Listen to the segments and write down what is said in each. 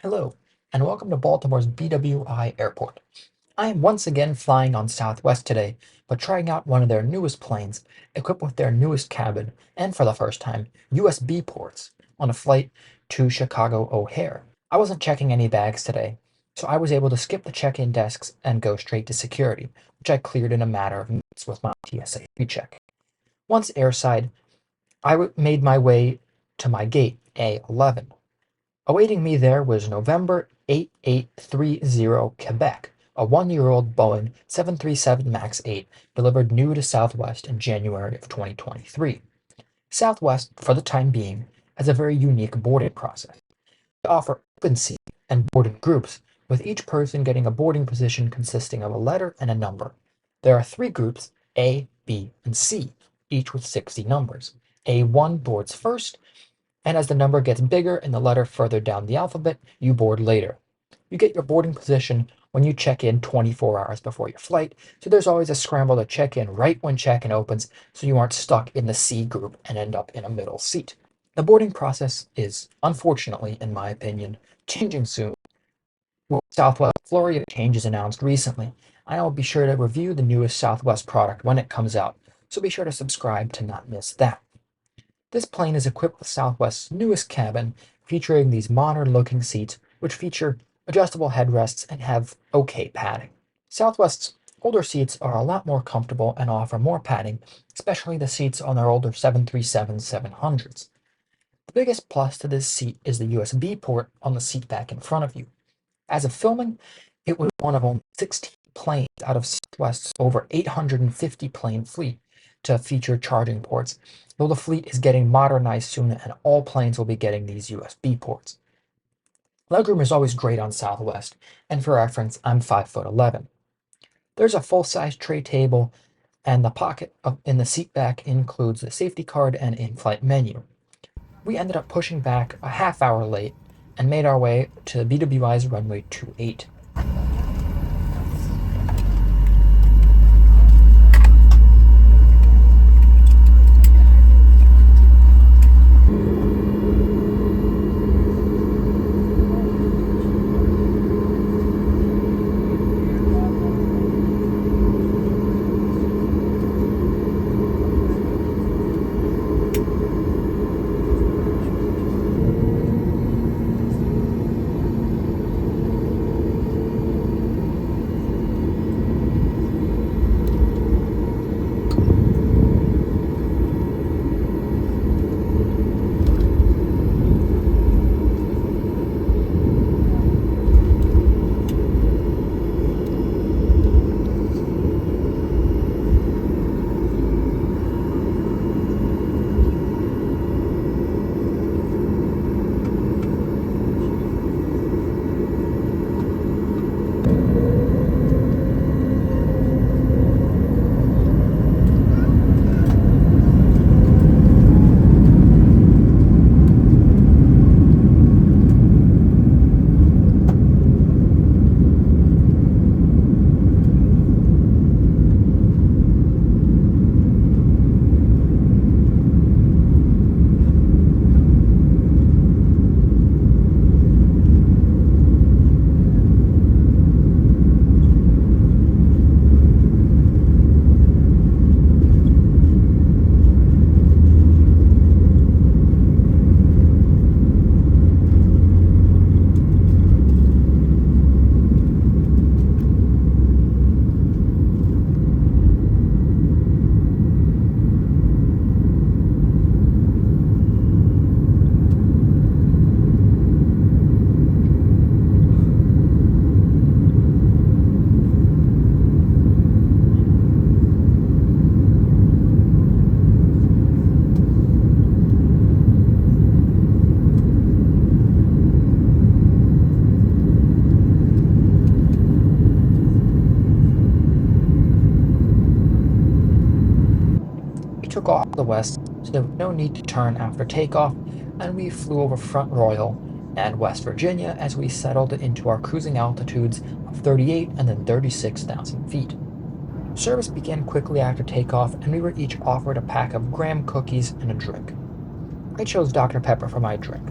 Hello, and welcome to Baltimore's BWI Airport. I am once again flying on Southwest today, but trying out one of their newest planes, equipped with their newest cabin, and for the first time, USB ports, on a flight to Chicago O'Hare. I wasn't checking any bags today, so I was able to skip the check-in desks and go straight to security, which I cleared in a matter of minutes with my TSA pre-check. Once airside, made my way to my gate, A11. Awaiting me there was November 8830 Quebec, a 1-year-old Boeing 737 MAX 8 delivered new to Southwest in January of 2023. Southwest, for the time being, has a very unique boarding process. They offer open seat and boarded groups, with each person getting a boarding position consisting of a letter and a number. There are 3 groups, A, B, and C, each with 60 numbers. A1 boards first, and as the number gets bigger and the letter further down the alphabet, you board later. You get your boarding position when you check in 24 hours before your flight, so there's always a scramble to check in right when check-in opens so you aren't stuck in the C group and end up in a middle seat. The boarding process is, unfortunately, in my opinion, changing soon. With Southwest flurry of changes announced recently, I will be sure to review the newest Southwest product when it comes out, so be sure to subscribe to not miss that. This plane is equipped with Southwest's newest cabin, featuring these modern-looking seats which feature adjustable headrests and have okay padding. Southwest's older seats are a lot more comfortable and offer more padding, especially the seats on their older 737-700s. The biggest plus to this seat is the USB port on the seat back in front of you. As of filming, it was one of only 16 planes out of Southwest's over 850 plane fleet to feature charging ports, though the fleet is getting modernized soon and all planes will be getting these USB ports. Legroom is always great on Southwest, and for reference, I'm 5'11". There's a full-size tray table, and the pocket in the seat back includes the safety card and in-flight menu. We ended up pushing back a half hour late and made our way to BWI's runway 28. Took off the west, so there was no need to turn after takeoff, and we flew over Front Royal and West Virginia as we settled into our cruising altitudes of 38 and then 36,000 feet. Service began quickly after takeoff, and we were each offered a pack of graham cookies and a drink. I chose Dr. Pepper for my drink.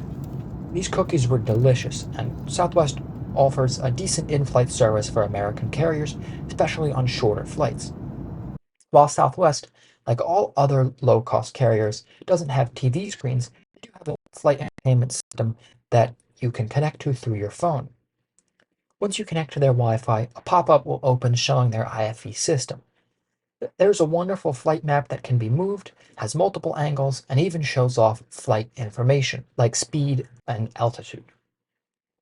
These cookies were delicious, and Southwest offers a decent in-flight service for American carriers, especially on shorter flights. While Southwest, like all other low-cost carriers, doesn't have TV screens, they do have a flight entertainment system that you can connect to through your phone. Once you connect to their Wi-Fi, a pop-up will open showing their IFE system. There's a wonderful flight map that can be moved, has multiple angles, and even shows off flight information, like speed and altitude.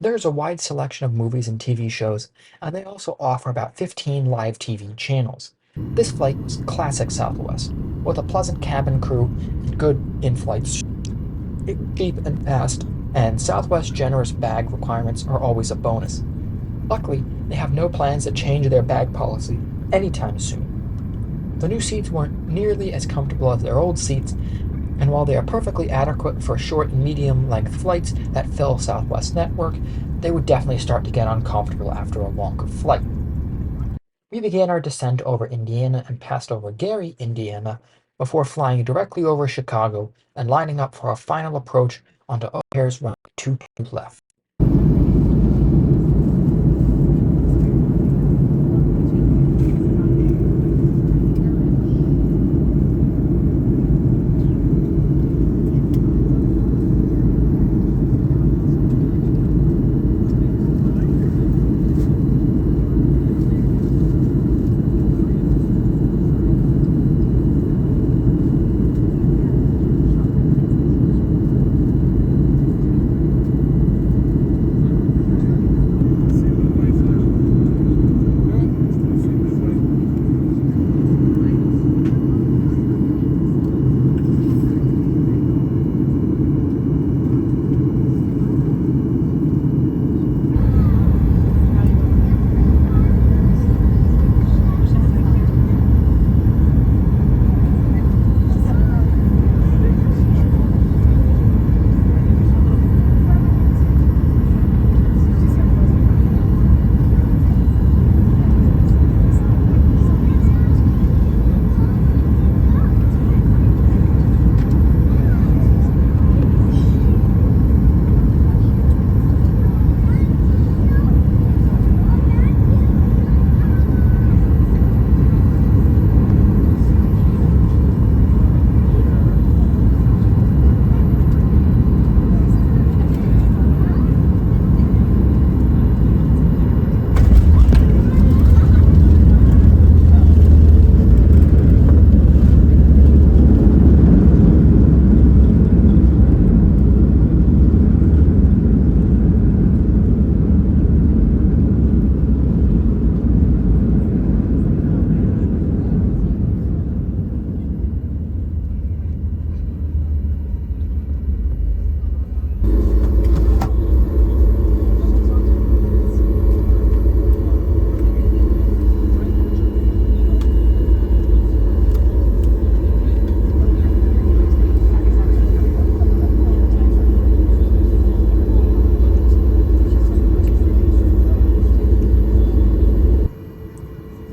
There's a wide selection of movies and TV shows, and they also offer about 15 live TV channels. This flight was classic Southwest, with a pleasant cabin crew and good in-flight service. It was cheap and fast, and Southwest's generous bag requirements are always a bonus. Luckily, they have no plans to change their bag policy anytime soon. The new seats weren't nearly as comfortable as their old seats, and while they are perfectly adequate for short and medium-length flights that fill Southwest's network, they would definitely start to get uncomfortable after a longer flight. We began our descent over Indiana and passed over Gary, Indiana, before flying directly over Chicago and lining up for our final approach onto O'Hare's runway 22 left.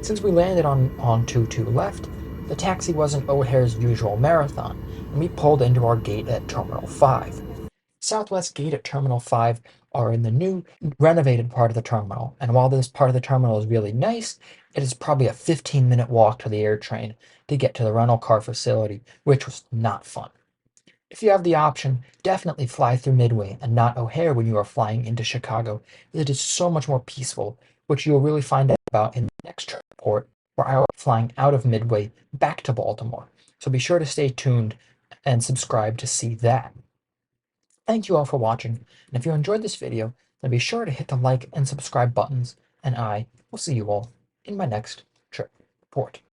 Since we landed on 22 left, the taxi wasn't O'Hare's usual marathon, and we pulled into our gate at Terminal 5. Southwest Gate at Terminal 5 are in the new renovated part of the terminal, and while this part of the terminal is really nice, it is probably a 15-minute walk to the air train to get to the rental car facility, which was not fun. If you have the option, definitely fly through Midway and not O'Hare when you are flying into Chicago. It is so much more peaceful, which you'll really find out about in the next report, where I will be flying out of Midway back to Baltimore. So be sure to stay tuned and subscribe to see that. Thank you all for watching, and if you enjoyed this video, then be sure to hit the like and subscribe buttons, and I will see you all in my next trip report.